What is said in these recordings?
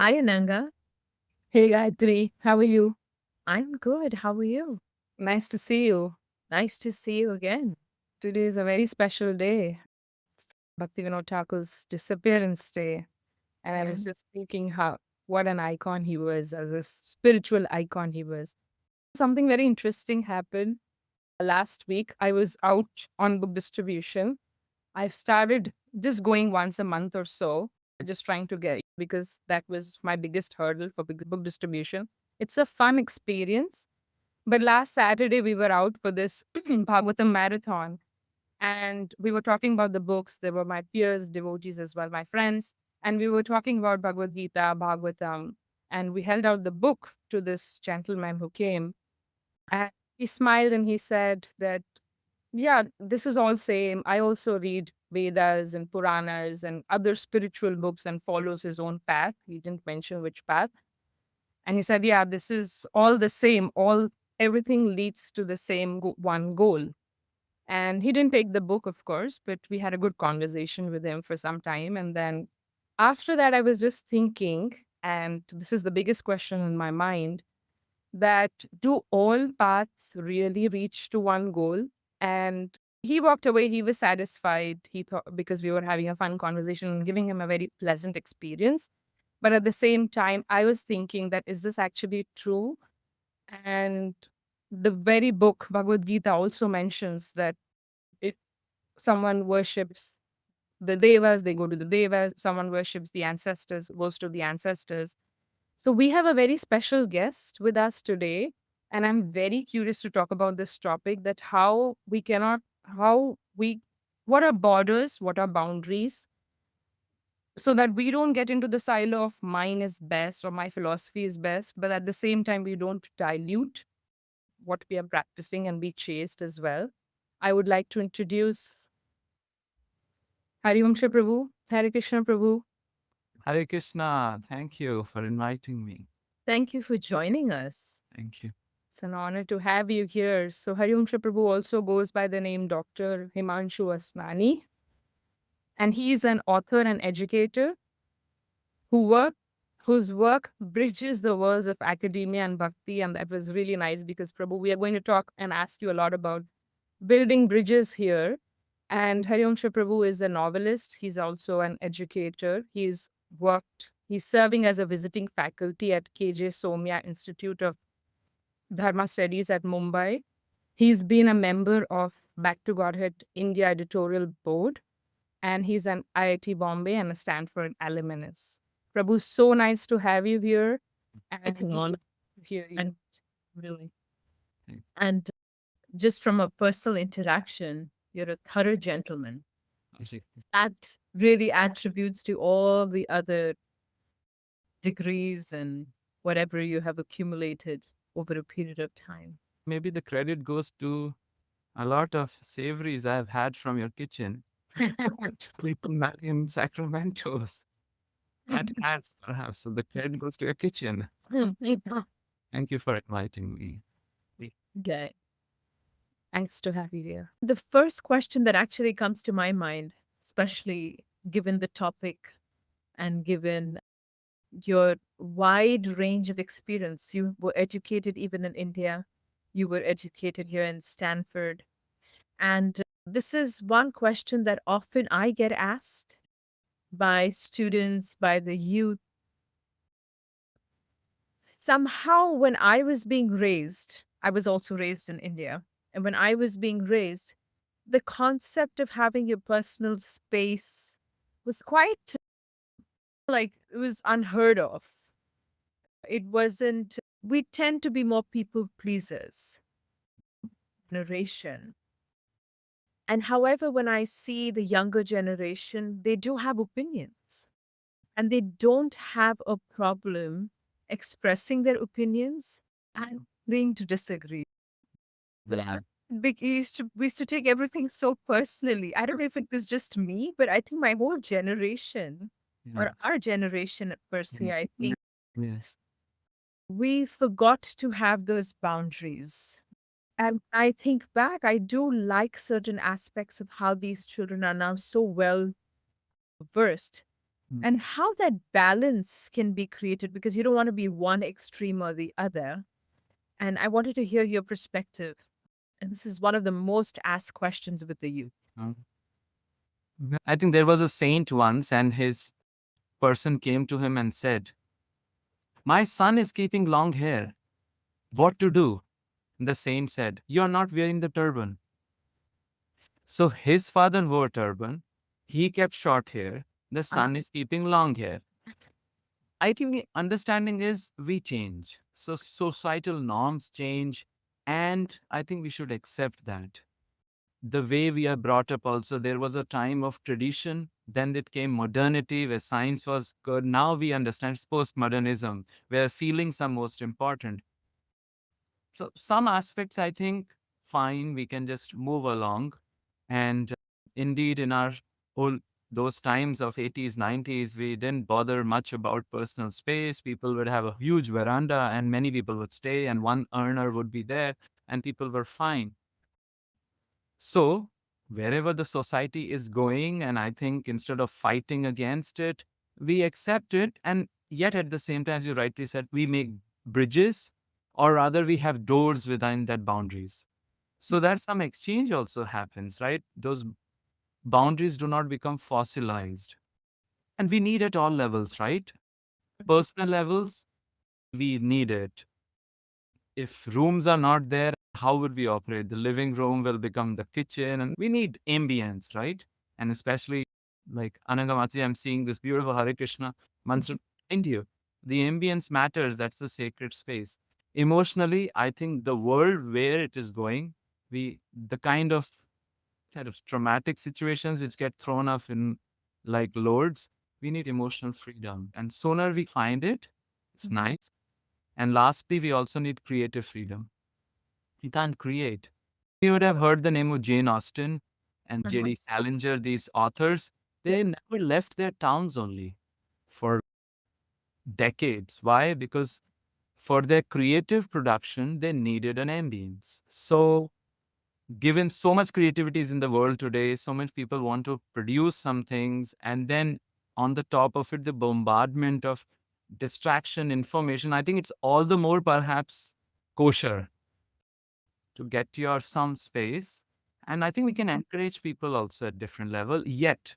Hi, Ananga. Hey Gayatri, how are you? I'm good. How are you? Nice to see you. Nice to see you again. Today is a very special day. Bhaktivinoda Thakur's disappearance day. And I Yeah. was just thinking how what an icon he was, as a spiritual icon he was. Something very interesting happened last week. I was out on book distribution. I've started just going once a month or so, just trying to get because that was my biggest hurdle for book distribution. It's a fun experience. But last Saturday, we were out for this Bhagavatam marathon and we were talking about the books. There were my peers, devotees as well, my friends. And we were talking about Bhagavad Gita, Bhagavatam. And we held out the book to this gentleman who came. And he smiled and he said that, yeah, this is all same. I also read Vedas and Puranas and other spiritual books and follows his own path. He didn't mention which path. And he said, yeah, this is all the same. Everything leads to the same one goal. And he didn't take the book, of course, but we had a good conversation with him for some time. And then after that, I was just thinking, and this is the biggest question in my mind, that do all paths really reach to one goal? And he walked away. He was satisfied. He thought because we were having a fun conversation and giving him a very pleasant experience. But at the same time, I was thinking that is this actually true? And the very book, Bhagavad Gita, also mentions that if someone worships the devas, they go to the devas. Someone worships the ancestors, goes to the ancestors. So we have a very special guest with us today. And I'm very curious to talk about this topic that how we, what are borders, what are boundaries, so that we don't get into the silo of mine is best or my philosophy is best, but at the same time, we don't dilute what we are practicing and be chaste as well. I would like to introduce Hari Vamsha Prabhu, Hare Krishna Prabhu. Hare Krishna, thank you for inviting me. Thank you for joining us. Thank you. It's an honor to have you here. So Hari Vamsha Prabhu also goes by the name Dr. Himanshu Asnani, and he is an author and educator who work whose work bridges the worlds of academia and bhakti. And that was really nice because Prabhu, we are going to talk and ask you a lot about building bridges here. And Hariyamsha Prabhu is a novelist. He's also an educator. He's serving as a visiting faculty at KJ Somya Institute of Dharma Studies at Mumbai. He's been a member of Back to Godhead India editorial board, and he's an IIT Bombay and a Stanford alumnus. Prabhu, so nice to have you here. It's an And honor. here you. And really. Thank And just from a personal interaction, you're a thorough gentleman. you. That really attributes to all the other degrees and whatever you have accumulated over a period of time. Maybe the credit goes to a lot of savories I've had from your kitchen. In Sacramento's. That adds perhaps. So the credit goes to your kitchen. Thank you for inviting me. Okay. Thanks to have you here. The first question that actually comes to my mind, especially given the topic and given your wide range of experience, you were educated even in India, you were educated here in Stanford. And this is one question that often I get asked by students, by the youth. Somehow, when I was being raised, I was also raised in India. And when I was being raised, the concept of having your personal space was quite like it was unheard of. It wasn't, we tend to be more people pleasers, generation. And however, when I see the younger generation, they do have opinions and they don't have a problem expressing their opinions and agreeing to disagree. Yeah. We used to take everything so personally. I don't know if it was just me, but I think my whole generation Yeah. or our generation, personally, I think Yes. we forgot to have those boundaries. And I think back, I do like certain aspects of how these children are now so well versed. and how that balance can be created, because you don't want to be one extreme or the other. And I wanted to hear your perspective. And this is one of the most asked questions with the youth. Mm. I think there was a saint once, and his person came to him and said, "My son is keeping long hair. What to do?" The saint said, "You are not wearing the turban." So his father wore turban. He kept short hair. The son is keeping long hair. I think the understanding is we change. So societal norms change. And I think we should accept that. The way we are brought up also, there was a time of tradition. Then it came modernity where science was good. Now we understand it's postmodernism where feelings are most important. So some aspects, I think, fine, we can just move along. And indeed, in our whole those times of 80s, 90s, we didn't bother much about personal space. People would have a huge veranda and many people would stay and one earner would be there and people were fine. So wherever the society is going, and I think instead of fighting against it, we accept it. And yet at the same time, as you rightly said, we make bridges, or rather we have doors within that boundaries. So that some exchange also happens, right? Those boundaries do not become fossilized. And we need at all levels, right? Personal levels, we need it. If rooms are not there, how would we operate? The living room will become the kitchen, and we need ambience, right? And especially like Anangamati, I'm seeing this beautiful Hare Krishna mantra in you. The ambience matters. That's the sacred space. Emotionally, I think the world where it is going, the kind of traumatic situations which get thrown up in like loads, we need emotional freedom. And sooner we find it, it's nice. And lastly, we also need creative freedom. You can't create. You would have heard the name of Jane Austen and J.D. Salinger, these authors. They never left their towns only for decades. Why? Because for their creative production, they needed an ambience. So, given so much creativity is in the world today, so many people want to produce some things, and then on the top of it, the bombardment of distraction, information, I think it's all the more perhaps kosher to get your some space. And I think we can encourage people also at different level, yet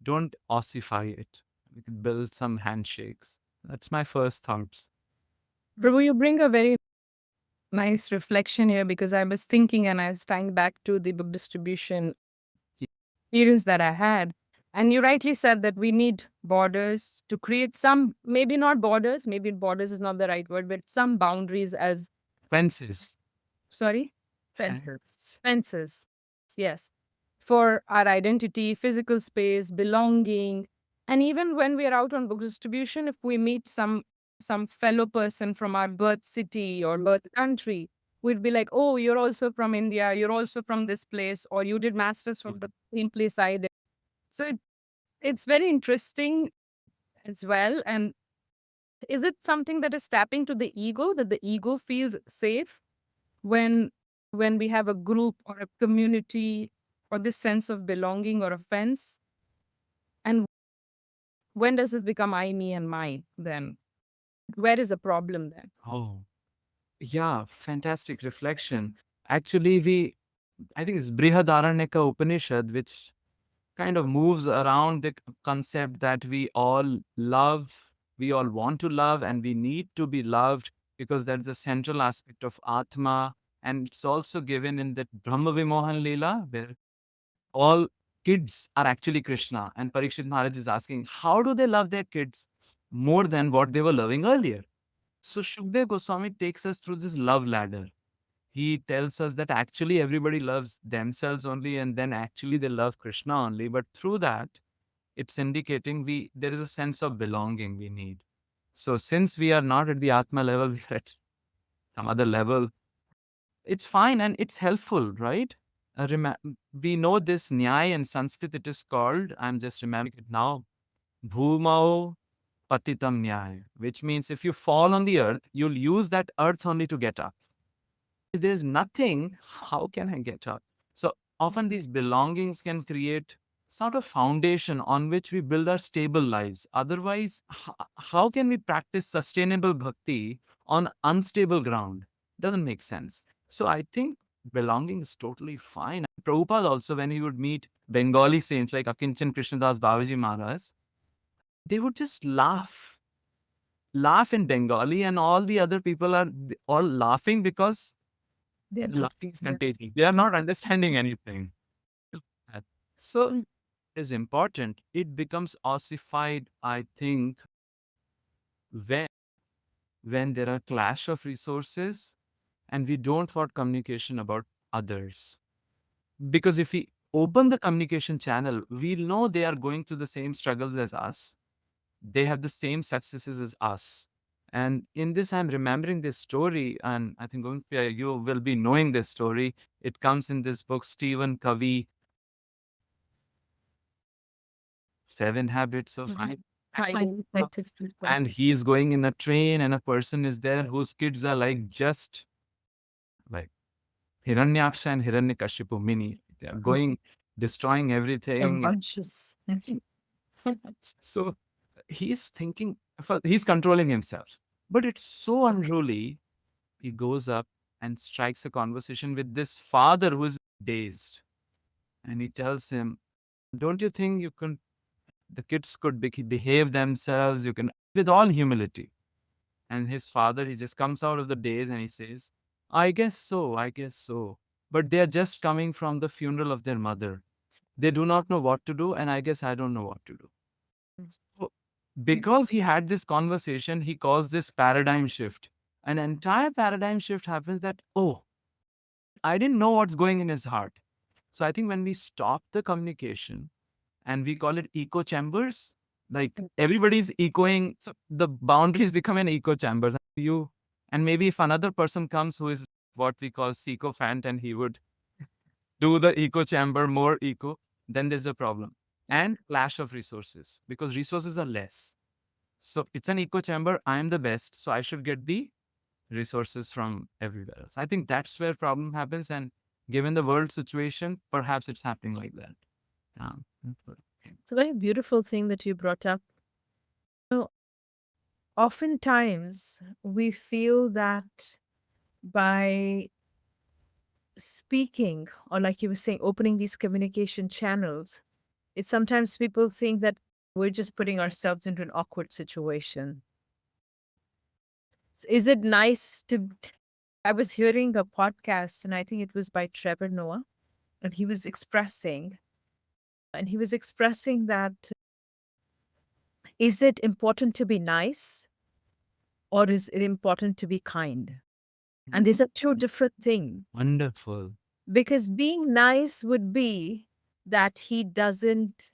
don't ossify it. We can build some handshakes. That's my first thoughts. Prabhu, you bring a very nice reflection here because I was thinking and I was tying back to the book distribution experience that I had. And you rightly said that we need borders to create some, maybe not borders, maybe borders is not the right word, but some boundaries as, Fences. sorry? Fences. Fences. Yes. For our identity, physical space, belonging. And even when we are out on book distribution, if we meet some fellow person from our birth city or birth country, we'd be like, oh, you're also from India, you're also from this place, or you did masters from the same place I did. So it's very interesting as well. And is it something that is tapping to the ego, that the ego feels safe when we have a group or a community or this sense of belonging or offense? And when does it become I, me, and mine then? Where is the problem then? Oh, yeah, fantastic reflection. Actually, I think it's Brihadaranyaka Upanishad, which kind of moves around the concept that we all love, we all want to love, and we need to be loved because that's the central aspect of Atma. And it's also given in that Brahma Vimohan Leela, where all kids are actually Krishna. And Parikshit Maharaj is asking, how do they love their kids more than what they were loving earlier? So Shukdev Goswami takes us through this love ladder. He tells us that actually everybody loves themselves only and then actually they love Krishna only. But through that, it's indicating there is a sense of belonging we need. So since we are not at the Atma level, we are at some other level. It's fine and it's helpful, right? We know this Nyaya in Sanskrit, it is called, I'm just remembering it now, Bhumao Patitam Nyaya, which means if you fall on the earth, you'll use that earth only to get up. If there's nothing, how can I get up? So often these belongings can create sort of foundation on which we build our stable lives. Otherwise, how can we practice sustainable bhakti on unstable ground? Doesn't make sense. So I think belonging is totally fine. Prabhupada also, when he would meet Bengali saints like Akinchan Krishnadas Babaji Maharaj, they would just laugh in Bengali, and all the other people are all laughing because They're not. laughing is Yeah. contagious. They are not understanding anything. So it is important. It becomes ossified, I think, when there are clash of resources and we don't want communication about others. Because if we open the communication channel, we'll know they are going through the same struggles as us. They have the same successes as us. And in this, I'm remembering this story, and I think you will be knowing this story. It comes in this book, Stephen Covey, Seven Habits of Highly effective people. and he's going in a train, and a person is there whose kids are like just like Hiranyaksha and Hiranyakashipu mini. They are going, destroying everything. Unconscious. So he's thinking, he's controlling himself. But it's so unruly. He goes up and strikes a conversation with this father who's dazed. And he tells him, don't you think the kids could behave themselves? You can, with all humility. And his father, he just comes out of the daze and he says, I guess so, I guess so. But they are just coming from the funeral of their mother. They do not know what to do, and I guess I don't know what to do. So, because he had this conversation, he calls this paradigm shift. An entire paradigm shift happens that, oh, I didn't know what's going in his heart. So I think when we stop the communication and we call it echo chambers, like everybody's echoing, so the boundaries become an echo chambers. And maybe if another person comes who is what we call sycophant and he would do the echo chamber more echo, then there's a problem. And clash of resources, because resources are less. So it's an echo chamber. I'm the best, so I should get the resources from everywhere else. I think that's where problem happens. And given the world situation, perhaps it's happening like that. Um, It's a very beautiful thing that you brought up. Oftentimes, we feel that by speaking, or like you were saying, opening these communication channels, it's sometimes people think that we're just putting ourselves into an awkward situation. Is it nice to? I was hearing a podcast, and I think it was by Trevor Noah, and he was expressing that is it important to be nice or is it important to be kind? And these are two different things. Wonderful. Because being nice would be that he doesn't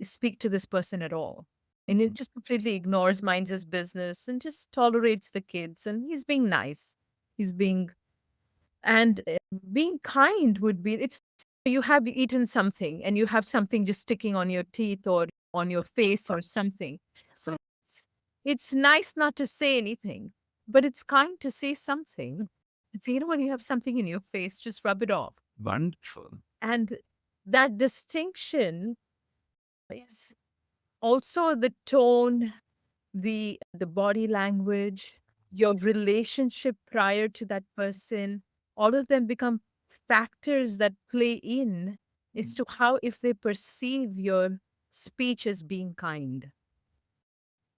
speak to this person at all. And he just completely ignores, minds his business, and just tolerates the kids. And he's being nice. He's being, and being kind would be, it's, you have eaten something and you have something just sticking on your teeth or on your face or something. So it's nice not to say anything, but it's kind to say something. It's, you know, when you have something in your face, just rub it off. Wonderful. And that distinction is also the tone, the body language, your relationship prior to that person, all of them become factors that play in as to how if they perceive your speech as being kind.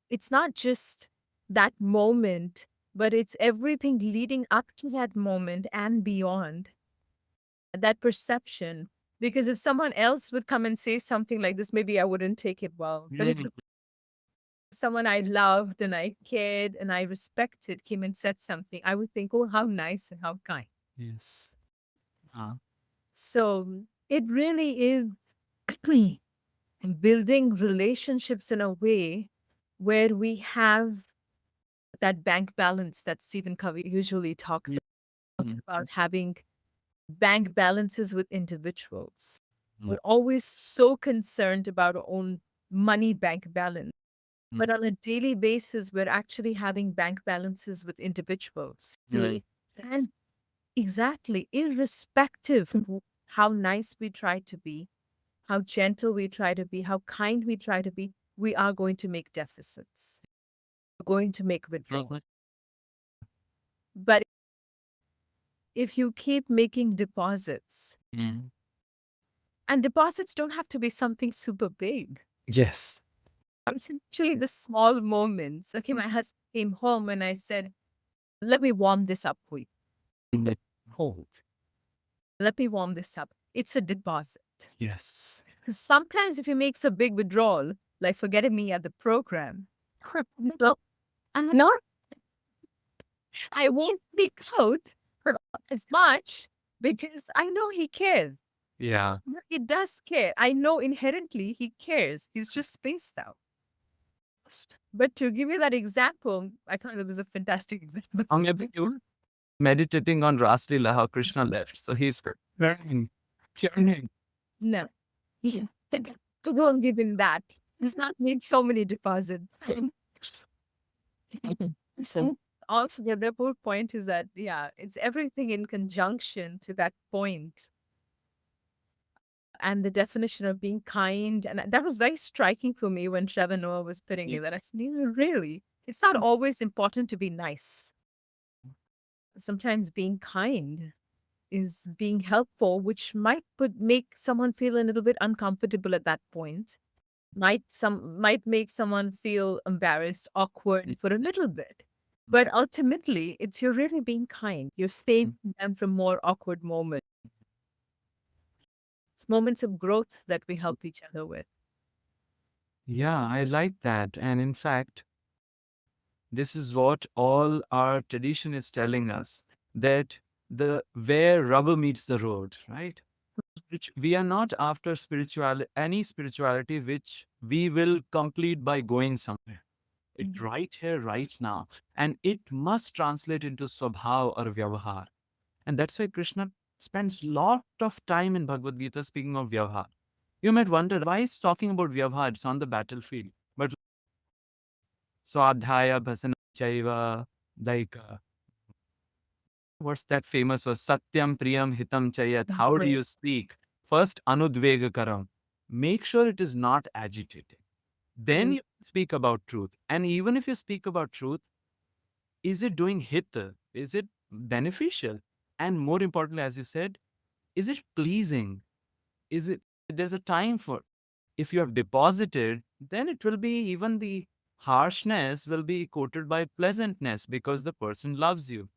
It's not just that moment, but it's everything leading up to that moment and beyond, that perception. Because if someone else would come and say something like this, maybe I wouldn't take it well. But if someone I loved and I cared and I respected came and said something, I would think, oh, how nice and how kind. Yes. So it really is building relationships in a way where we have that bank balance that Stephen Covey usually talks about having bank balances with individuals. We're always so concerned about our own money bank balance. But on a daily basis, we're actually having bank balances with individuals. Right. And exactly, irrespective of how nice we try to be, how gentle we try to be, how kind we try to be, we are going to make deficits. We're going to make withdrawal. But if you keep making deposits, Mm. and deposits don't have to be something super big. Yes. It's actually the small moments. Okay, my husband came home and I said, let me warm this up for you. Hold. Let me warm this up. It's a deposit. Yes. 'Cause sometimes if he makes a big withdrawal, like forgetting me at the program, well, I'm not, I won't be out for as much because I know he cares. Yeah. He does care. I know inherently he cares. He's just spaced out. But to give you that example, I thought it was a fantastic example. Maybe you meditating on Raslila, how Krishna left. So he's learning, churning. No. Yeah. Don't give him that. He's not made so many deposits. So also the whole point is that, yeah, it's everything in conjunction to that point. And the definition of being kind. And that was very striking for me when Trevor Noah was putting it. That I Yes. said, really, it's not always important to be nice. Sometimes being kind is being helpful, which might make someone feel a little bit uncomfortable at that point. Might make someone feel embarrassed, awkward for a little bit. But ultimately, it's you're really being kind. You're saving them from more awkward moments. It's moments of growth that we help each other with. Yeah, I like that. And in fact, this is what all our tradition is telling us, that the where rubber meets the road, right? Which we are not after any spirituality which we will complete by going somewhere. It right here, right now. And it must translate into swabhav or vyavahar. And that's why Krishna spends lot of time in Bhagavad Gita speaking of vyavahar. You might wonder why he's talking about vyavahar, it's on the battlefield. But sādhāya bhasana chaiva, like what's that famous was Satyam Priyam Hitam Chayat. How do you speak? First, Anudvegakaram. Make sure it is not agitating. Then you speak about truth. And even if you speak about truth, is it doing hit? Is it beneficial? And more importantly, as you said, is it pleasing? Is it, there's a time for, if you have deposited, then it will be, even the harshness will be coated by pleasantness because the person loves you.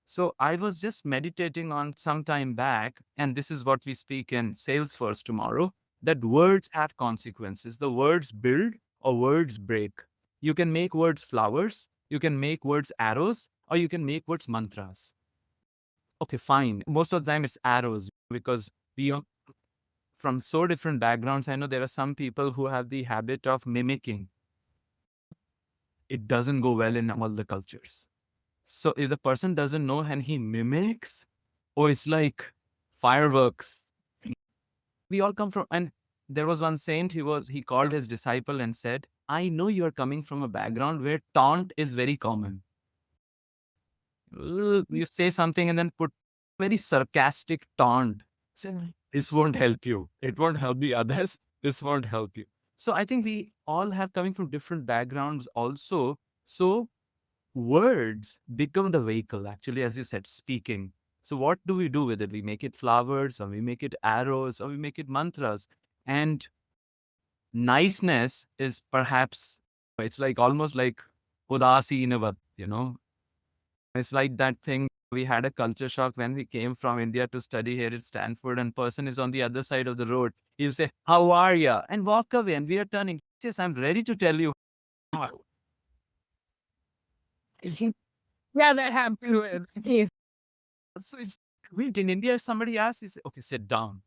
So I was just meditating on some time back, and this is what we speak in Salesforce tomorrow, that words have consequences. The words build or words break. You can make words flowers, you can make words arrows, or you can make words mantras. Okay, fine. Most of the time it's arrows because we are from so different backgrounds. I know there are some people who have the habit of mimicking. It doesn't go well in all the cultures. So if the person doesn't know and he mimics, oh, it's like fireworks. We all come from, and there was one saint, he called his disciple and said, I know you're coming from a background where taunt is very common. You say something and then put very sarcastic taunt. Say, this won't help you. It won't help the others. This won't help you. So I think we all have coming from different backgrounds also. So words become the vehicle, actually, as you said, speaking. So what do we do with it? We make it flowers, or we make it arrows, or we make it mantras. And niceness is perhaps, it's like almost like udasinavat, It's like that thing. We had a culture shock when we came from India to study here at Stanford, and person is on the other side of the road. He'll say, how are you? And walk away. And we are turning, yes, I'm ready to tell you. Yeah, that happened with me. So it's wait, in India, if somebody asks, you say, okay, sit down.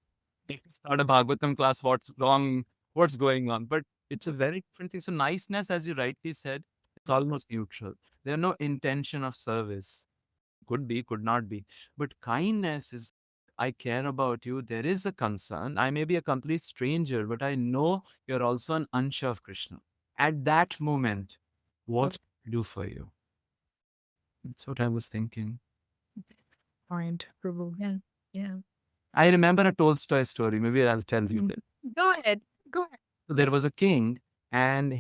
Start a Bhagavatam class. What's wrong? What's going on? But it's a very different thing. So niceness, as you rightly said, it's almost neutral. There's no intention of service. Could be, could not be. But kindness is, I care about you. There is a concern. I may be a complete stranger, but I know you're also an Ansha of Krishna. At that moment, what can I do for you? That's what I was thinking. Point, Prabhu. Yeah. Yeah. I remember a Tolstoy story. Maybe I'll tell you. Go ahead. Go ahead. So there was a king, and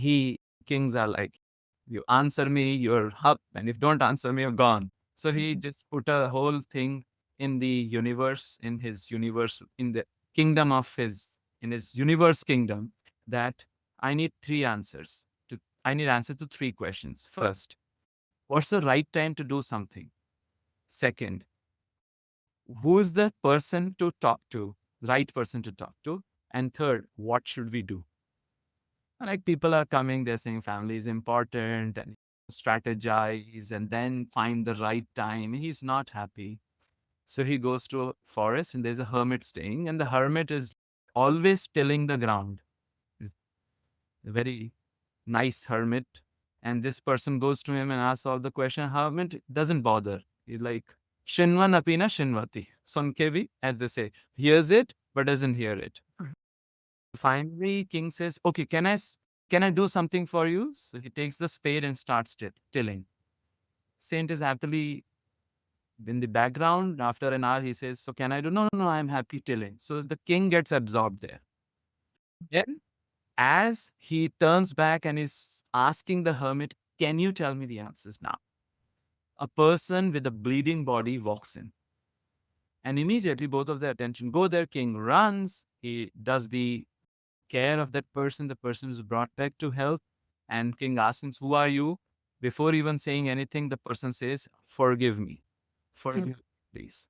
kings are like, you answer me, you're up, and if don't answer me, you're gone. So he just put a whole thing in the universe, in his universe, in the kingdom of in his universe kingdom, that I need three answers. I need answers to three questions. First, what's the right time to do something? Second, who's the person to talk to, right person to talk to? And third, what should we do? Like people are coming, they're saying family is important and strategize and then find the right time. He's not happy. So he goes to a forest and there's a hermit staying, and the hermit is always tilling the ground. He's a very nice hermit. And this person goes to him and asks all the question. Hermit doesn't bother. He's like, Shinvan apina shinvati. Sunkevi, as they say, hears it, but doesn't hear it. Finally, king says, okay, can I do something for you? So he takes the spade and starts tilling. Saint is happily in the background. After an hour, he says, so can I do? No, no, no, I'm happy tilling. So the king gets absorbed there. Then, as he turns back and is asking the hermit, can you tell me the answers now? A person with a bleeding body walks in. And immediately both of their attention go there. King runs. He does the care of that person. The person is brought back to health. And king asks him, who are you? Before even saying anything, the person says, forgive me. Forgive me, please.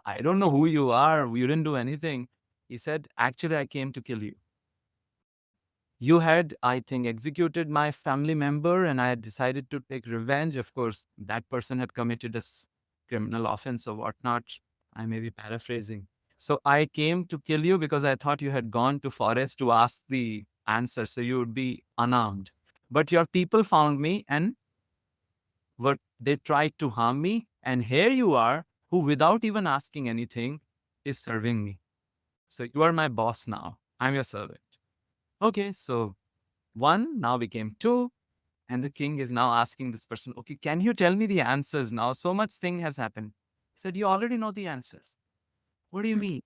I don't know who you are. You didn't do anything. He said, actually, I came to kill you. You had, I think, executed my family member, and I had decided to take revenge. Of course, that person had committed a criminal offense or whatnot. I may be paraphrasing. So I came to kill you because I thought you had gone to forest to ask the answer, so you would be unarmed. But your people found me, and they tried to harm me. And here you are, who without even asking anything is serving me. So you are my boss now. I'm your servant. Okay, so one now became two. And the king is now asking this person, okay, can you tell me the answers now? So much thing has happened. He said, you already know the answers. What do you mean?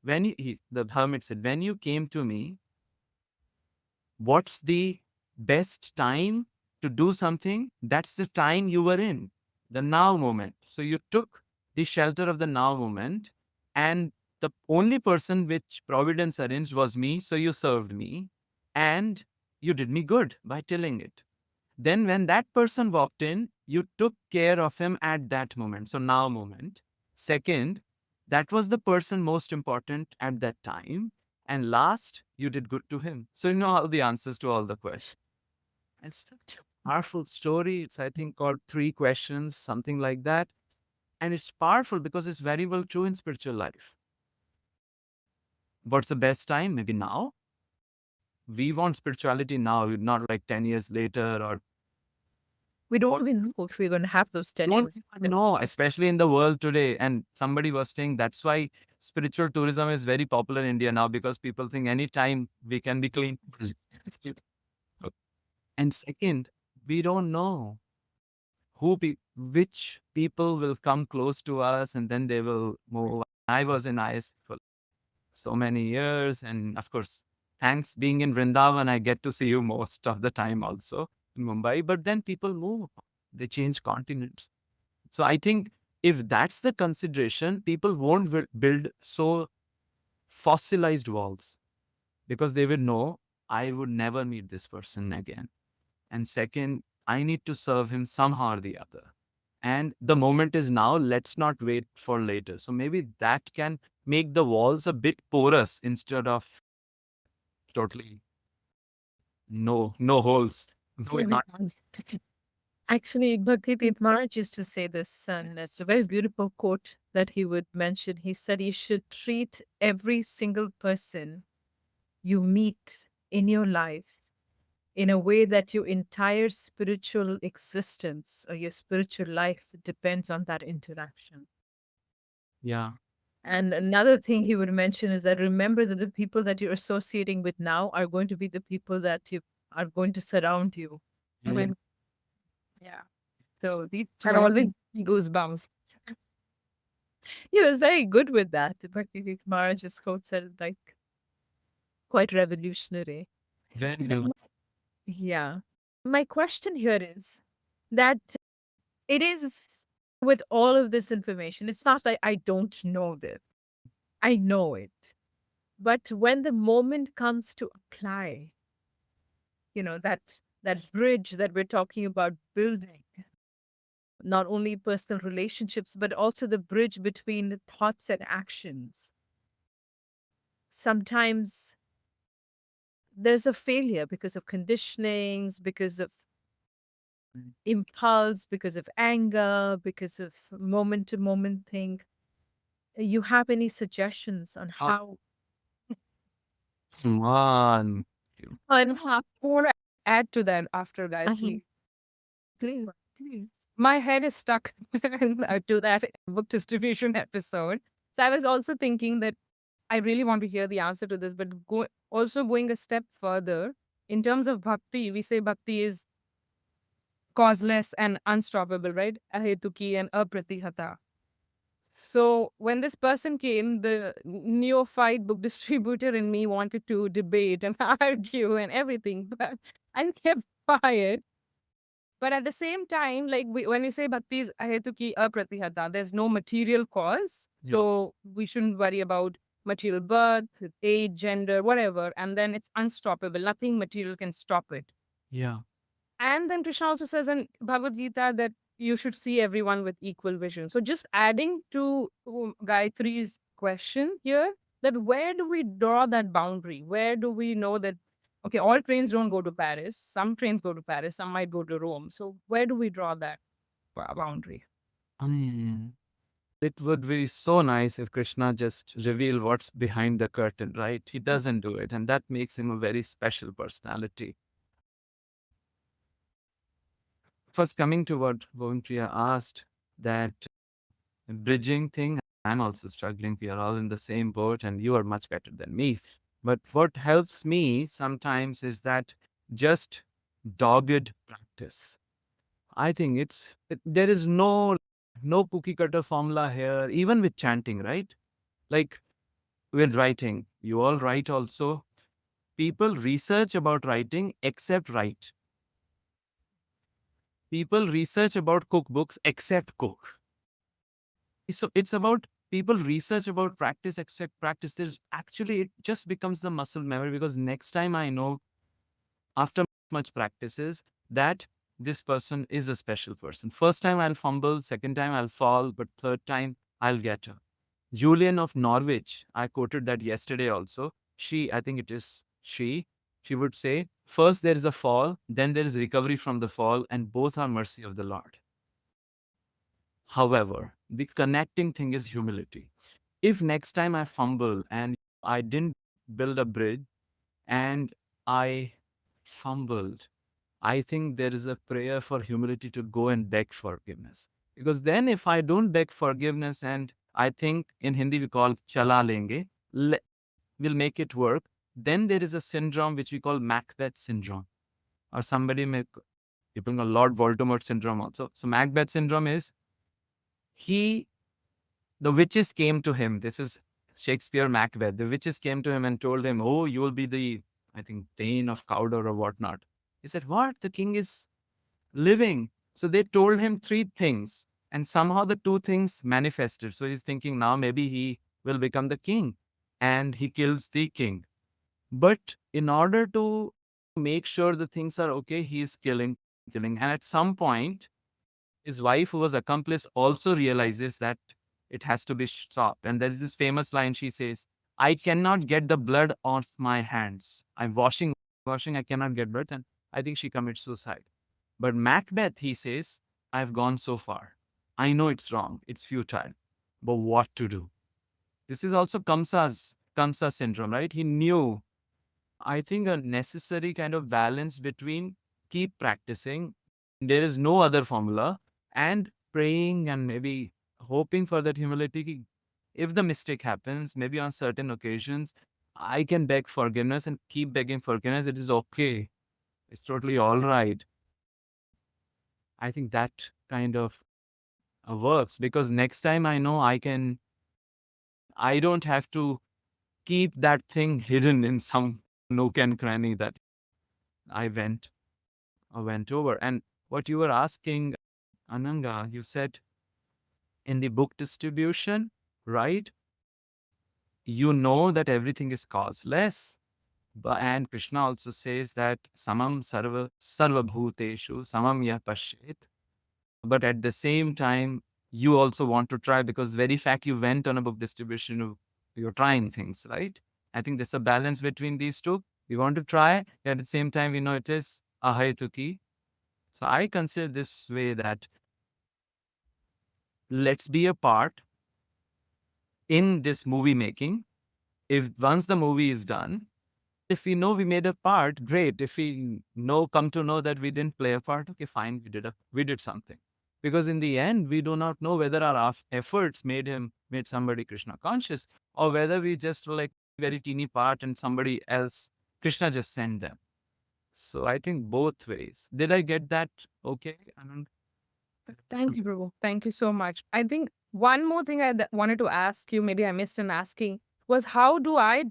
The hermit said, when you came to me, what's the best time to do something? That's the time you were in, the now moment. So you took the shelter of the now moment, and the only person which Providence arranged was me. So you served me, and you did me good by tilling it. Then when that person walked in, you took care of him at that moment. So now moment. Second, that was the person most important at that time. And last, you did good to him. So you know all the answers to all the questions. It's such a powerful story. It's, I think, called Three Questions, something like that. And it's powerful because it's very well true in spiritual life. What's the best time? Maybe now. We want spirituality now, not like 10 years later or We don't even know if we're going to have those 10 don't years. even know, especially in the world today. And somebody was saying that's why spiritual tourism is very popular in India now, because people think anytime we can be clean. And second, we don't know which people will come close to us and then they will move. I was in IS for so many years. And of course, thanks being in Vrindavan, I get to see you most of the time also in Mumbai. But then people move, they change continents. So I think if that's the consideration, people won't build so fossilized walls, because they will know I would never meet this person again. And second, I need to serve him somehow or the other. And the moment is now, let's not wait for later. So maybe that can make the walls a bit porous instead of totally no holes. No, not. Actually, Bhakti Maharaj used to say this, and it's a very beautiful quote that he would mention. He said, you should treat every single person you meet in your life in a way that your entire spiritual existence or your spiritual life depends on that interaction. Yeah. And another thing he would mention is that remember that the people that you're associating with now are going to be the people that you are going to surround you. Yeah. Yeah. So these two And are always goosebumps. He was very good with that. Bhakti Maharaj's quotes are like quite revolutionary. Very good. Yeah. My question here is that it is with all of this information, it's not like I don't know this. I know it. But when the moment comes to apply, that bridge that we're talking about building, not only personal relationships, but also the bridge between thoughts and actions. Sometimes there's a failure because of conditionings, because of impulse, because of anger, because of moment to moment thing. You have any suggestions on Uh, how One. and how Or add to that after that, Mhm. please. please, please. My head is stuck to that book distribution episode. So I was also thinking that I really want to hear the answer to this, but also going a step further in terms of bhakti, we say bhakti is causeless and unstoppable, right? Ahetuki and apratihata. So when this person came, the neophyte book distributor in me wanted to debate and argue and everything, but I kept quiet. But at the same time, like when we say bhakti is ahetuki apratihata, there's no material cause. Yeah. So we shouldn't worry about material birth, age, gender, whatever. And then it's unstoppable. Nothing material can stop it. Yeah. And then Krishna also says in Bhagavad Gita that you should see everyone with equal vision. So just adding to Gayatri's question here, that where do we draw that boundary? Where do we know that, okay, all trains don't go to Paris. Some trains go to Paris, some might go to Rome. So where do we draw that boundary? Um, it would be so nice if Krishna just reveal what's behind the curtain, right? He doesn't do it, and that makes him a very special personality. First, coming to what Priya asked, that bridging thing, I'm also struggling. We are all in the same boat, and you are much better than me. But what helps me sometimes is that just dogged practice. I think there is no cookie cutter formula here, even with chanting, right? Like with writing, you all write also. People research about writing except write. People research about cookbooks except cook. So it's about people research about practice except practice. There's actually it just becomes the muscle memory, because next time I know after much practices that this person is a special person. First time I'll fumble, second time I'll fall, but third time I'll get her. Julian of Norwich, I quoted that yesterday also. I think it is she would say, first there is a fall, then there is recovery from the fall, and both are mercy of the Lord. However, the connecting thing is humility. If next time I fumble and I didn't build a bridge and I fumbled, I think there is a prayer for humility to go and beg forgiveness. Because then, if I don't beg forgiveness, and I think in Hindi we call chala lenge, we'll make it work, then there is a syndrome which we call Macbeth syndrome. Or somebody may, people know Lord Voldemort syndrome also. So, Macbeth syndrome is he the witches came to him. This is Shakespeare Macbeth. The witches came to him and told him, "Oh, you will be the, I think, Thane of Cawdor or whatnot." He said, "What? The king is living." So they told him three things, and somehow the two things manifested. So he's thinking now maybe he will become the king, and he kills the king. But in order to make sure the things are okay, he is killing. And at some point, his wife, who was accomplice, also realizes that it has to be stopped. And there is this famous line she says, "I cannot get the blood off my hands. I'm washing, I cannot get blood." And I think she commits suicide. But Macbeth, he says, "I've gone so far. I know it's wrong, it's futile, but what to do?" This is also Kamsa syndrome, right? He knew, I think, a necessary kind of balance between keep practicing, there is no other formula, and praying and maybe hoping for that humility. If the mistake happens, maybe on certain occasions, I can beg forgiveness and keep begging forgiveness. It is okay. It's totally all right. I think that kind of works, because next time I know I don't have to keep that thing hidden in some nook and cranny that I went over. And what you were asking, Ananga, you said in the book distribution, right? You know that everything is causeless. And Krishna also says that samam sarva bhuteshu samam yah pashyet. But at the same time, you also want to try, because very fact you went on a book distribution, you're trying things, right? I think there's a balance between these two. We want to try, at the same time, we know it is ahaituki. So I consider this way that let's be a part in this movie making. If once the movie is done, if we know we made a part, great. If we come to know that we didn't play a part, okay, fine, we did something. Because in the end, we do not know whether our efforts made somebody Krishna conscious, or whether we just like very teeny part and somebody else, Krishna just sent them. So I think both ways. Did I get that okay, Anand? Thank you, Prabhu. Thank you so much. I think one more thing I wanted to ask you, maybe I missed in asking, was how do I,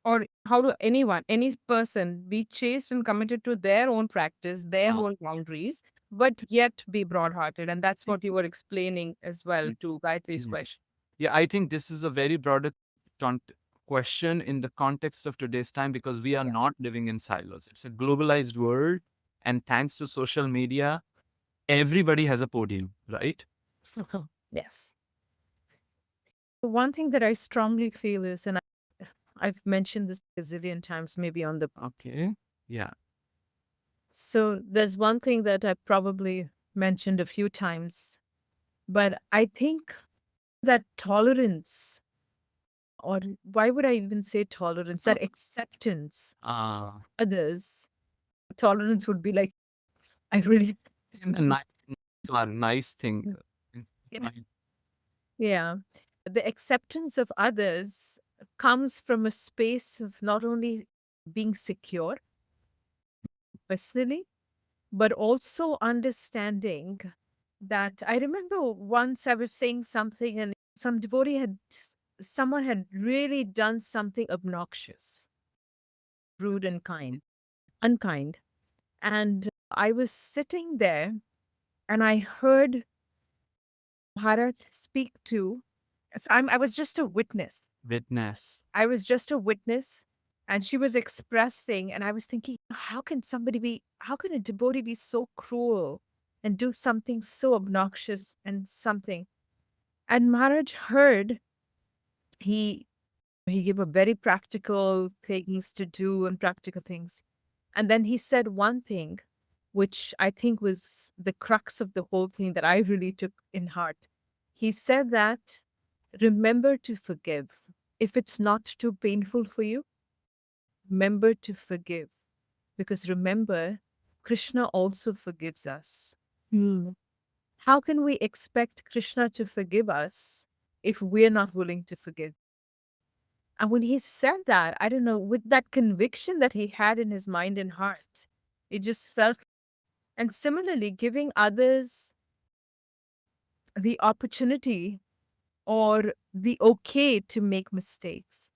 or how do anyone, any person be chaste and committed to their own practice, their own boundaries, but yet be broad-hearted? And that's what you were explaining as well to Gayatri's Yes. question. Yeah, I think this is a very broader con- question in the context of today's time, because we are not living in silos. It's a globalized world. And thanks to social media, everybody has a podium, right? Yes. One thing that I strongly feel is, and I've mentioned this a zillion times, maybe on the. Okay. Yeah. So there's one thing that I probably mentioned a few times, but I think that tolerance, or why would I even say tolerance, that acceptance Uh, others, tolerance would be like, I really, a nice thing. yeah, Right. yeah. The acceptance of others comes from a space of not only being secure personally, but also understanding that I remember once I was saying something and some devotee someone had really done something obnoxious, rude and unkind. And I was sitting there and I heard Bharat speak to, I was just a witness. Witness. I was just a witness. And she was expressing, and I was thinking, how can a devotee be so cruel and do something so obnoxious and something? And Maharaj heard, he he gave a very practical things to do and practical things. And then he said one thing, which I think was the crux of the whole thing that I really took in heart. He said that remember to forgive. If it's not too painful for you, remember to forgive. Because remember, Krishna also forgives us. How can we expect Krishna to forgive us if we're not willing to forgive? And when he said that, I don't know, with that conviction that he had in his mind and heart, it just felt. And similarly, giving others the opportunity or the okay to make mistakes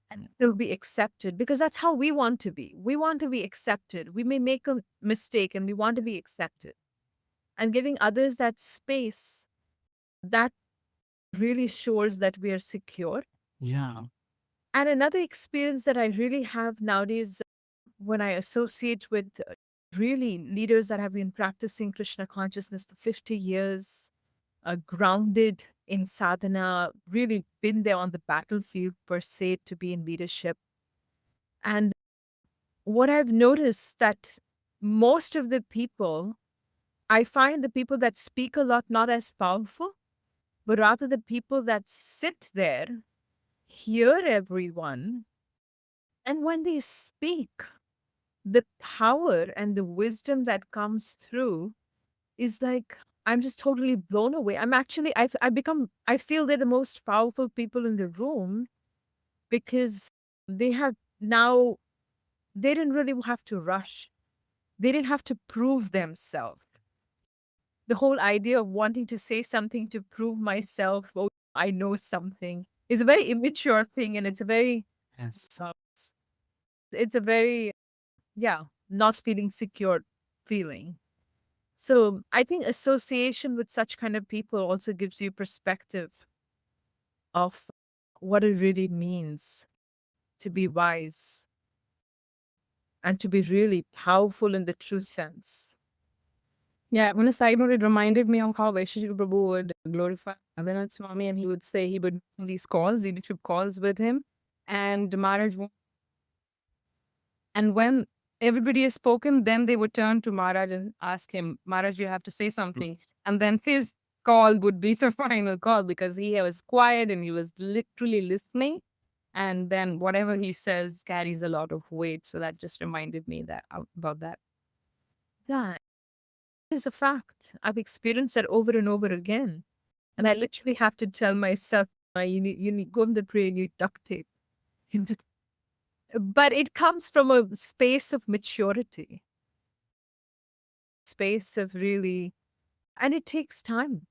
and still be accepted, because that's how we want to be. We want to be accepted. We may make a mistake and we want to be accepted. And giving others that space, that really shows that we are secure. Yeah. And another experience that I really have nowadays when I associate with really leaders that have been practicing Krishna consciousness for 50 years, grounded in sadhana, really been there on the battlefield per se to be in leadership. And what I've noticed that most of the people, I find the people that speak a lot not as powerful, but rather the people that sit there, hear everyone, and when they speak, the power and the wisdom that comes through is like, I'm just totally blown away. I'm actually, I feel they're the most powerful people in the room because they have now, they didn't really have to rush. They didn't have to prove themselves. The whole idea of wanting to say something to prove myself, oh, I know something, is a very immature thing, and it's a very, Yes. uh, it's a very, yeah, not feeling secure feeling. So I think association with such kind of people also gives you perspective of what it really means to be wise and to be really powerful in the true sense. Yeah, on a side note, it reminded me of how Vaishnavism Prabhu would glorify Abhinav Swami, and he would say he would do these calls, leadership calls with him, and Maharaj and when everybody has spoken, then they would turn to Maharaj and ask him, Maharaj, you have to say something. And then his call would be the final call because he was quiet and he was literally listening. And then whatever he says carries a lot of weight. So that just reminded me that about that. Yeah, it's a fact. I've experienced that over and over again. And I literally have to tell myself, you need go in the prayer, you need duct tape. But it comes from a space of maturity, space of really, and it takes time.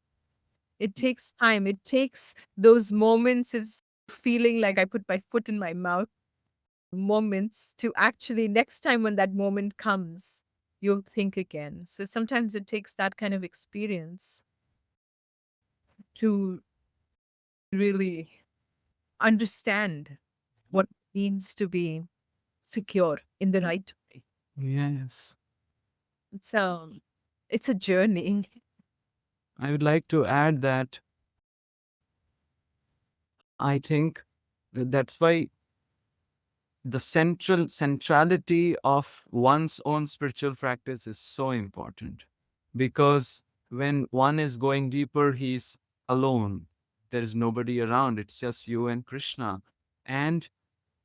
It takes time. It takes those moments of feeling like I put my foot in my mouth, moments to actually, next time when that moment comes, you'll think again. So sometimes it takes that kind of experience to really understand what it means to be secure in the right way. Yes. So it's a journey. I would like to add that I think that's why the centrality of one's own spiritual practice is so important, because when one is going deeper, he's alone. There's nobody around. It's just you and Krishna. And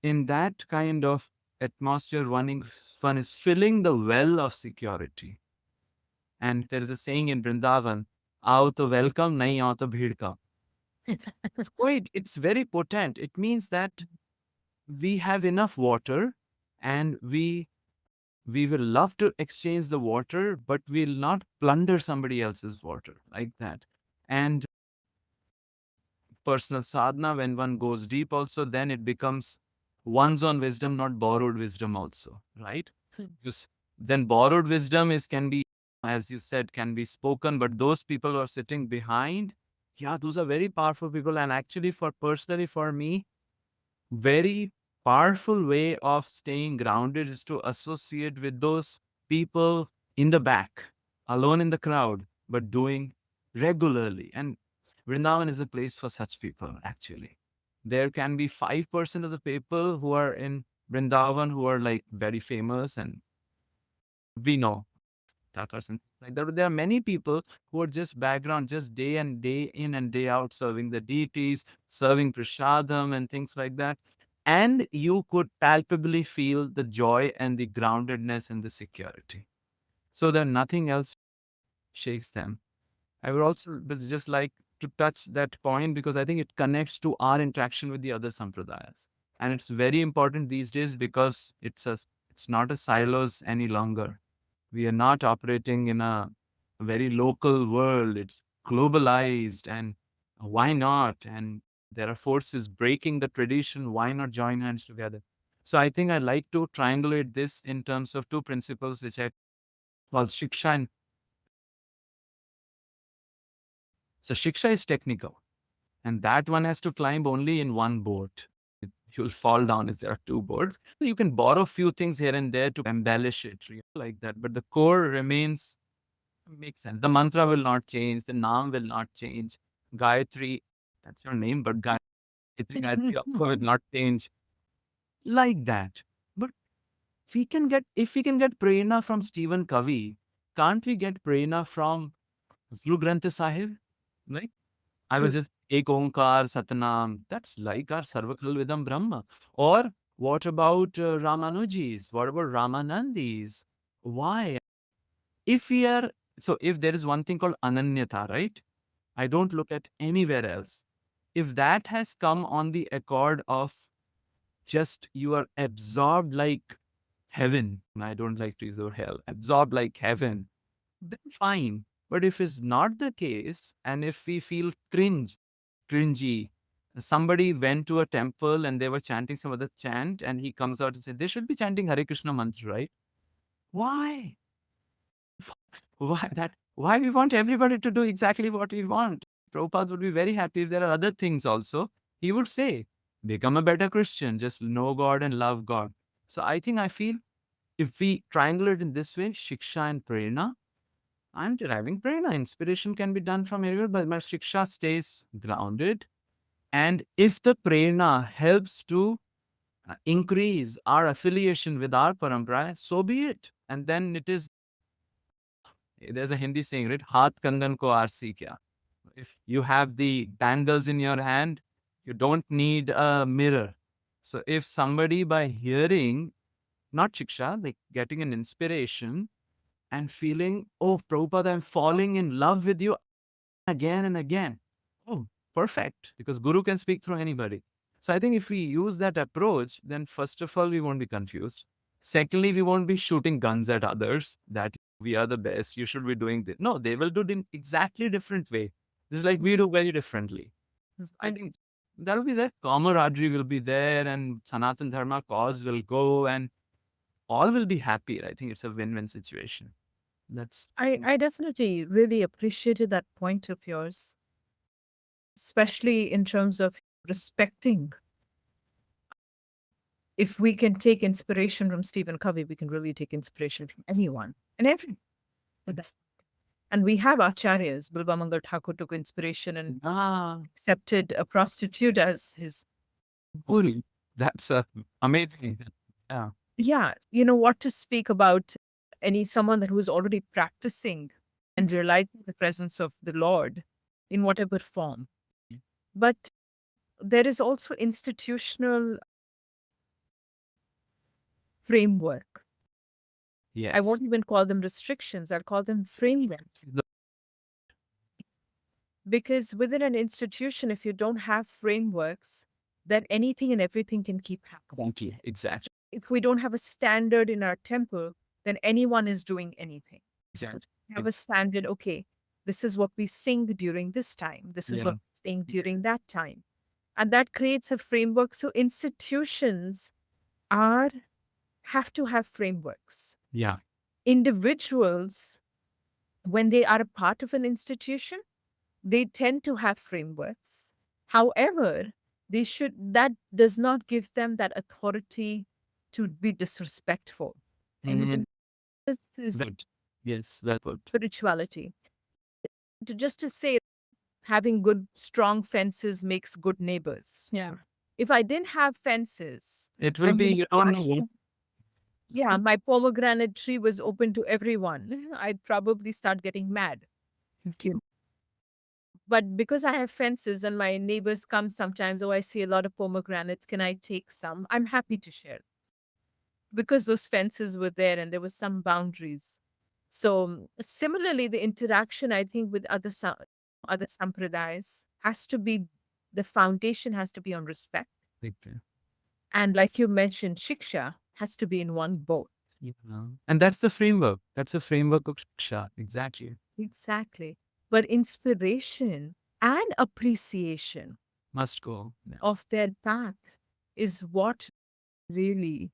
in that kind of atmosphere, one is filling the well of security. And there is a saying in Vrindavan, "Aao to welcome, nahi aao to bhid ka." It's very potent. It means that we have enough water, and we will love to exchange the water, but we'll not plunder somebody else's water like that. And personal sadhana, when one goes deep also, then it becomes one's own wisdom, not borrowed wisdom also, right? Because then borrowed wisdom is can be, as you said, can be spoken, but those people who are sitting behind, yeah, those are very powerful people. And actually, for personally for me, very powerful way of staying grounded is to associate with those people in the back, alone in the crowd, but doing regularly. And Vrindavan is a place for such people, actually. There can be 5% of the people who are in Vrindavan who are like very famous, and we know tatas and like that. But there are many people who are just background, just day and day in and day out, serving the deities, serving prashadam and things like that. And you could palpably feel the joy and the groundedness and the security. So that nothing else shakes them. I would also just like to touch that point because I think it connects to our interaction with the other sampradayas. And it's very important these days because it's not a silos any longer. We are not operating in a very local world. It's globalized, and why not? And there are forces breaking the tradition. Why not join hands together? So I think I like to triangulate this in terms of two principles which I call shiksha and so shiksha is technical, and that one has to climb only in one boat. You'll fall down if there are two boards. You can borrow few things here and there to embellish it like that, but the core remains. Makes sense. The mantra will not change. The naam will not change. Gayatri, that's your name, but Gayatri will not change. Like that. But if we can get prerna from Stephen Covey, can't we get prerna from Guru Granth Sahib? Like, I was True. just Ek Onkar Satnam. That's like our Sarvakal Vidam Brahma. Or what about Ramanuji's? What about Ramanandi's? Why? If we are, so if there is one thing called Ananyata, right? I don't look at anywhere else. If that has come on the accord of just you are absorbed like heaven, I don't like to use the word hell, absorbed like heaven, then fine. But if it's not the case, and if we feel cringy, somebody went to a temple and they were chanting some other chant, and he comes out and says, they should be chanting Hare Krishna mantra, right? Why? Why we want everybody to do exactly what we want? Prabhupada would be very happy if there are other things also. He would say, become a better Christian, just know God and love God. So I feel if we triangulate in this way, Shiksha and Prerna, I'm deriving Prerna. Inspiration can be done from everywhere, but my Shiksha stays grounded. And if the Prerna helps to increase our affiliation with our parampara, so be it. And then it is, there's a Hindi saying, right? Haath kangan ko aarsi kya? If you have the bangles in your hand, you don't need a mirror. So if somebody by hearing, not shiksha, like getting an inspiration and feeling, oh, Prabhupada, I'm falling in love with you again and again. Oh, perfect. Because Guru can speak through anybody. So I think if we use that approach, then first of all, we won't be confused. Secondly, we won't be shooting guns at others that we are the best. You should be doing this. No, they will do it in exactly different way. This is like we do very differently. I think that will be there. Camaraderie will be there, and Sanatan Dharma cause will go, and all will be happy. I think it's a win-win situation. That's I definitely really appreciated that point of yours, especially in terms of respecting. If we can take inspiration from Stephen Covey, we can really take inspiration from anyone and everyone. And we have acharyas. Bilba Mangal Thakur took inspiration and accepted a prostitute as his. cool. That's amazing. Yeah. Yeah, you know what to speak about someone that who is already practicing and realizing the presence of the Lord in whatever form. But there is also institutional framework. I Yes. won't even call them restrictions, I'll call them frameworks. Because within an institution, if you don't have frameworks, then anything and everything can keep happening. Exactly. If we don't have a standard in our temple, then anyone is doing anything. Exactly. We have a standard, okay, this is what we sing during this time, this is what we sing during that time. And that creates a framework. So institutions have to have frameworks. Yeah. Individuals, when they are a part of an institution, they tend to have frameworks. However, that does not give them that authority to be disrespectful. And this is Yes, well put. spirituality. Just to say, having good, strong fences makes good neighbors. Yeah. If I didn't have fences, It will be, you don't know what. yeah, my pomegranate tree was open to everyone, I'd probably start getting mad. But because I have fences and my neighbors come sometimes, oh, I see a lot of pomegranates, can I take some? I'm happy to share because those fences were there and there were some boundaries. So similarly, the interaction, I think, with other sampradayas the foundation has to be on respect. And like you mentioned, shiksha has to be in one boat. And that's the framework. That's a framework of Shiksha. Exactly. Exactly. But inspiration and appreciation Must go. Yeah. of their path is what really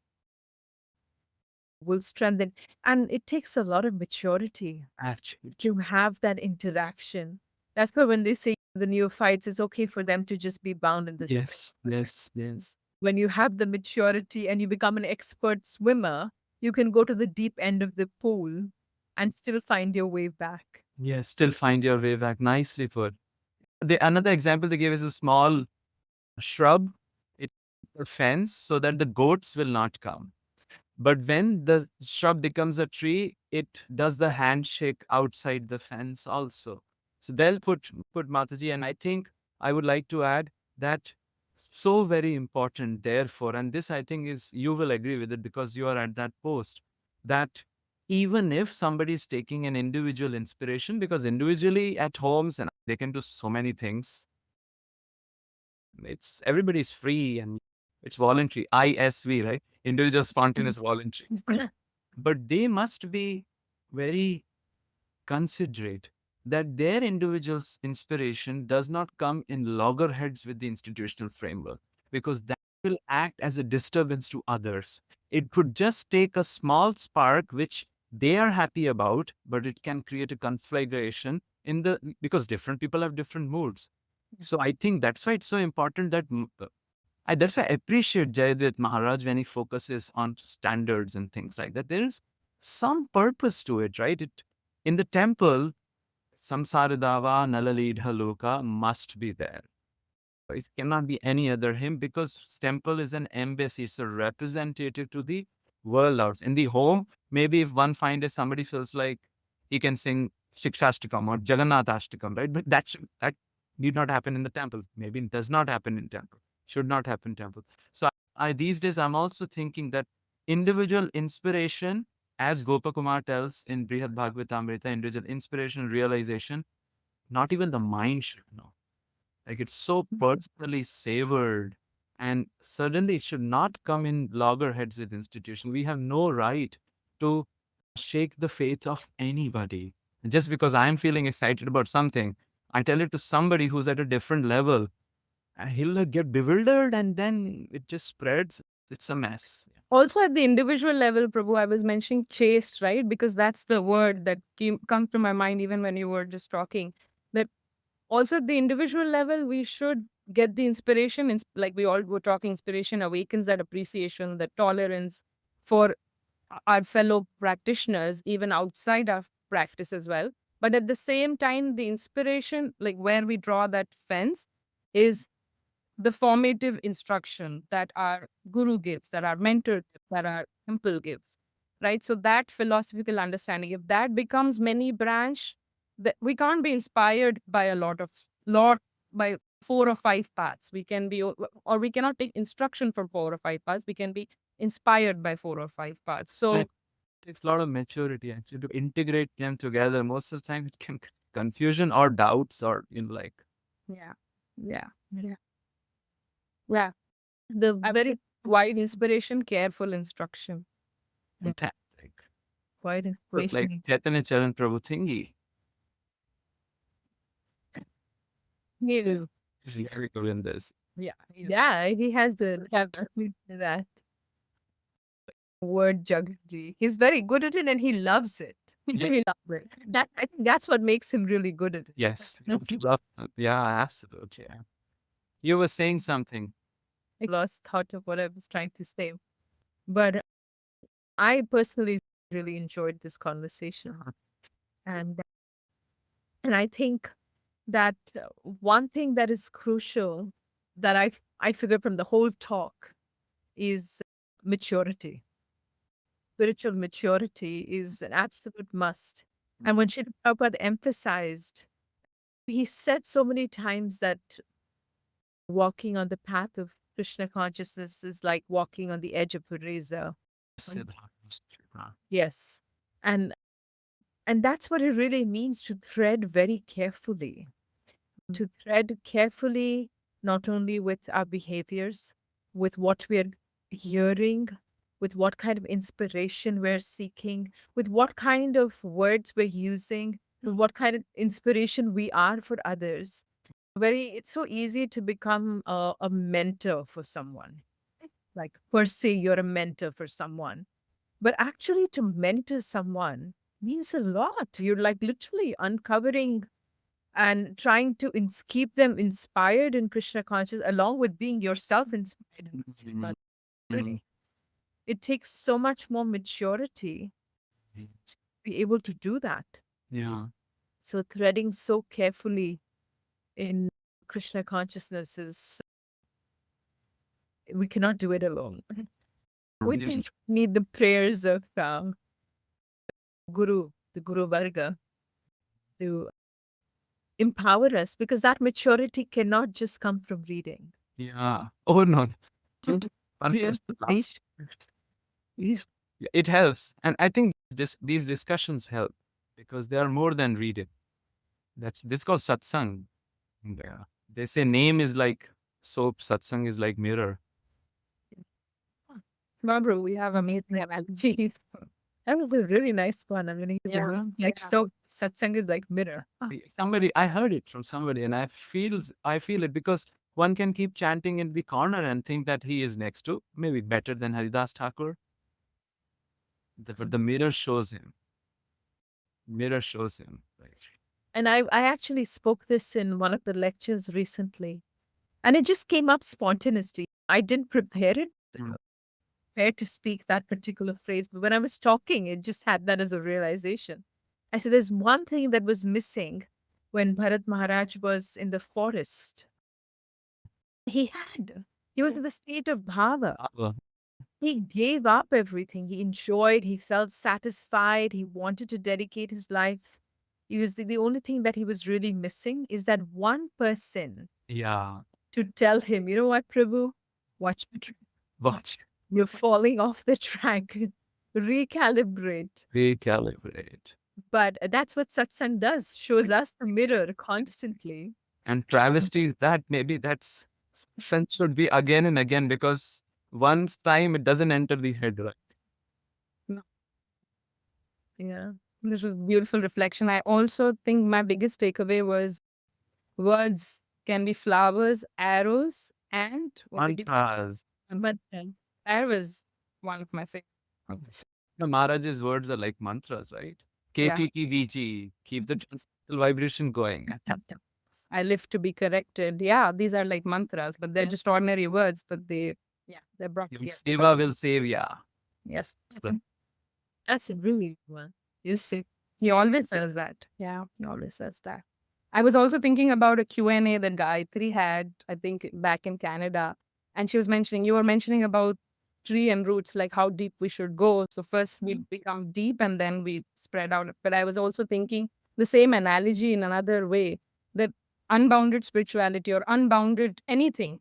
will strengthen. And it takes a lot of maturity Actually. to have that interaction. That's why when they say the neophytes, it's okay for them to just be bound in this. Yes, yes, yes. When you have the maturity and you become an expert swimmer, you can go to the deep end of the pool and still find your way back. Yes, still find your way back. Nicely put. Another example they gave is a small shrub, a fence, so that the goats will not come. But when the shrub becomes a tree, it does the handshake outside the fence also. So they'll put Mataji, and I think I would like to add that so very important, therefore, and this I think is, you will agree with it because you are at that post, that even if somebody is taking an individual inspiration, because individually at homes and they can do so many things, it's everybody's free and it's voluntary. ISV, right? Individual spontaneous voluntary. But they must be very considerate that their individual inspiration does not come in loggerheads with the institutional framework, because that will act as a disturbance to others. It could just take a small spark which they are happy about, but it can create a conflagration in the, because different people have different moods. So I think that's why it's so important that that's why I appreciate Jayadev Maharaj when he focuses on standards and things like that. There is some purpose to it, right? It in the temple, Samsaradava Nalalidha Loka must be there. It cannot be any other hymn, because temple is an embassy. It's a representative to the world out. In the home, maybe if one finds somebody feels like he can sing Shikshashtakam or Jagannathashtakam, right? But that need not happen in the temple. Maybe it does not happen in temple. Should not happen in temple. So I these days I'm also thinking that individual inspiration, as Gopakumar tells in Brihad Bhagavatamrita, individual inspiration, realization, not even the mind should know. Like, it's so personally savored, and suddenly it should not come in loggerheads with institution. We have no right to shake the faith of anybody. Just because I'm feeling excited about something, I tell it to somebody who's at a different level, and he'll get bewildered, and then it just spreads. It's a mess. Also, at the individual level, Prabhu, I was mentioning chaste, right? Because that's the word that come to my mind even when you were just talking. That also at the individual level, we should get the inspiration. Like we all were talking, inspiration awakens that appreciation, that tolerance for our fellow practitioners, even outside our practice as well. But at the same time, the inspiration, like where we draw that fence, is the formative instruction that our guru gives, that our mentor gives, that our temple gives, right? So that philosophical understanding, if that becomes many branch, that we can't be inspired by a lot by 4 or 5 paths. We can be, or we cannot take instruction from 4 or 5 paths. We can be inspired by 4 or 5 paths. So So it takes a lot of maturity actually to integrate them together. Most of the time, it can confusion or doubts, or like. yeah, yeah, yeah, yeah. The I very wide inspiration, careful instruction. Fantastic. wide It was like information. Chaitanya Charan Prabhu thingy. Yeah, He's very good in this. yeah, Yeah, he has the yeah. that word jugglery. He's very good at it and he loves it. Yeah. We love it. That I think that's what makes him really good at it. Yes. Yeah, absolutely. Yeah. You were saying something. I lost thought of what I was trying to say. But I personally really enjoyed this conversation. And I think that one thing that is crucial that I figure from the whole talk is maturity. Spiritual maturity is an absolute must. And when Srila Prabhupada emphasized, he said so many times that walking on the path of Krishna consciousness is like walking on the edge of a razor. Yes. And that's what it really means to thread very carefully. To thread carefully, not only with our behaviors, with what we're hearing, with what kind of inspiration we're seeking, with what kind of words we're using, with what kind of inspiration we are for others. It's so easy to become a mentor for someone. Like, per se, you're a mentor for someone. But actually, to mentor someone means a lot. You're like literally uncovering and trying to keep them inspired in Krishna consciousness along with being yourself inspired in Krishna consciousness. Really. It takes so much more maturity to be able to do that. Yeah. So threading so carefully in Krishna consciousness is, we cannot do it alone. We need the prayers of Guru, the Guru Varga, to empower us because that maturity cannot just come from reading. Yeah. Oh no. One Yeah. was the last. Yes. Yeah, it helps, and I think these discussions help because they are more than reading. That's this called satsang. Yeah. They say name is like soap, satsang is like mirror. Barbara, we have amazing analogies. That was a really nice one. I mean, he's like so satsang is like mirror. Somebody, I heard it from somebody, and I feel it because one can keep chanting in the corner and think that he is next to, maybe better than Haridas Thakur. But the mirror shows him. Mirror shows him. Right. And I actually spoke this in one of the lectures recently, and it just came up spontaneously. I didn't prepare it, Mm. prepare to speak that particular phrase, but when I was talking, it just had that as a realization. I said, there's one thing that was missing when Bharat Maharaj was in the forest. He was in the state of bhava. Bhava. He gave up everything. He enjoyed, he felt satisfied, he wanted to dedicate his life. He was the only thing that he was really missing is that one person Yeah. to tell him, you know what, Prabhu? Watch me. Watch. You're falling off the track. Recalibrate. Recalibrate. But that's what satsang does, shows us the mirror constantly. And travesty is that maybe that's sense should be again and again because once time it doesn't enter the head, right? Yeah. This was beautiful reflection. I also think my biggest takeaway was words can be flowers, arrows, and Mantras. but arrows, one of my favorites. The Maharaj's words are like mantras, right? Yeah. KTTVG, keep the transcendental vibration going. I live to be corrected. Yeah, these are like mantras, but they're just ordinary words, but they're brought Your together. seva will save ya. Yes. That's a really good one. You see. He always says that. Yeah, he always says that. I was also thinking about a Q&A that Gayatri had, I think, back in Canada. And she was mentioning, you were mentioning about tree and roots, like how deep we should go. So first we become deep and then we spread out. But I was also thinking the same analogy in another way, that unbounded spirituality or unbounded anything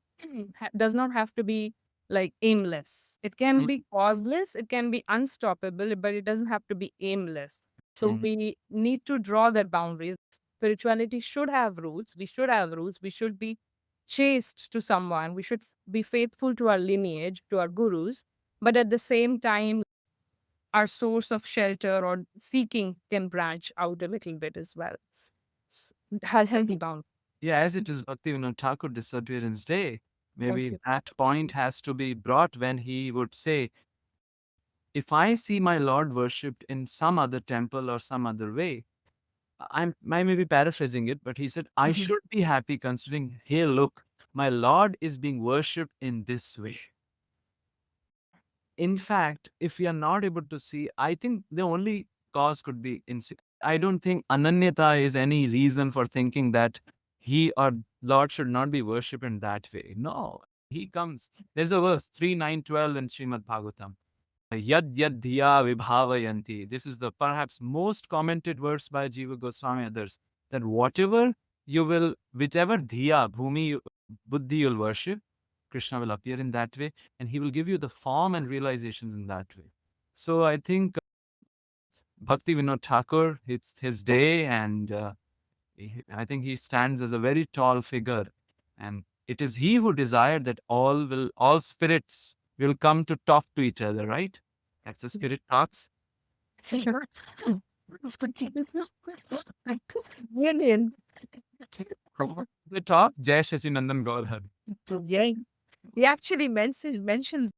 does not have to be like aimless. It can be causeless, it can be unstoppable, but it doesn't have to be aimless. So we need to draw their boundaries. Spirituality should have roots. We should have roots. We should be chaste to someone. We should be faithful to our lineage, to our gurus. But at the same time, our source of shelter or seeking can branch out a little bit as well. Has healthy boundaries. Yeah, as it is Bhaktivinoda Thakur Disappearance Day, maybe you. that point has to be brought when he would say, if I see my Lord worshipped in some other temple or some other way, I may be paraphrasing it, but he said, I should be happy considering, hey, look, my Lord is being worshipped in this way. In fact, if we are not able to see, I think the only cause could be I don't think ananyata is any reason for thinking that he or Lord should not be worshipped in that way. No, he comes. There's a verse 3, 9, 12 in Srimad Bhagavatam. Yad yad dhiya vibhavayanti. This is the perhaps most commented verse by Jiva Goswami and others. That whatever you will, whichever dhiya, bhumi, buddhi you'll worship, Krishna will appear in that way and he will give you the form and realizations in that way. So I think Bhakti Vinod Thakur, it's his day and I think he stands as a very tall figure and it is he who desired that all spirits will come to talk to each other, right? That's the spirit talks. Brilliant. They talk, Jai Shachinandan Gaurhar. Yeah. He actually mentions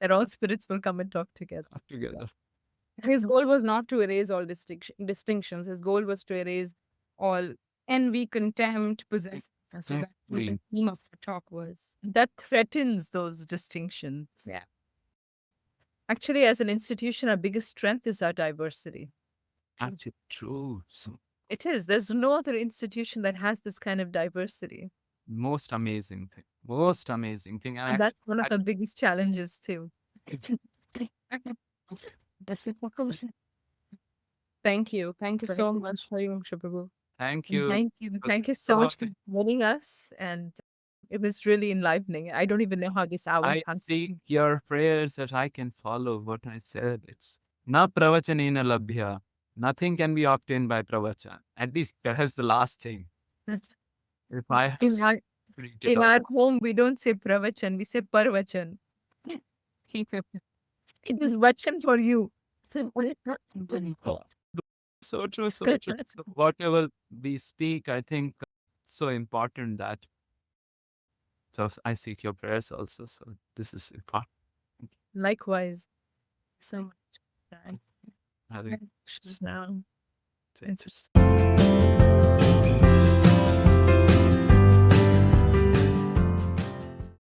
that all spirits will come and talk together. Together. His goal was not to erase all distinctions. His goal was to erase all envy, contempt, possession. So that's what the theme of the talk was. That threatens those distinctions. Yeah. Actually, as an institution, our biggest strength is our diversity. Actually, true. So It is. There's no other institution that has this kind of diversity. most amazing thing. Most amazing thing. And that's one of the biggest challenges, too. Thank you. Thank you so much, Hari Vamsha Prabhu. Thank you. Thank you. Thank you so much for joining us. And it was really enlivening. I don't even know how this hour I passed. seek your prayers that I can follow what I said. It's na pravachanena labhya. Nothing can be obtained by pravachan. At least perhaps the last thing. That's- If I have In our home, we don't say pravachan, we say parvachan. It is vachan for you. So true, so true. So whatever we speak, I think so important that. So I seek your prayers also. So this is important. Likewise. So much. I think Just now. it's Interesting.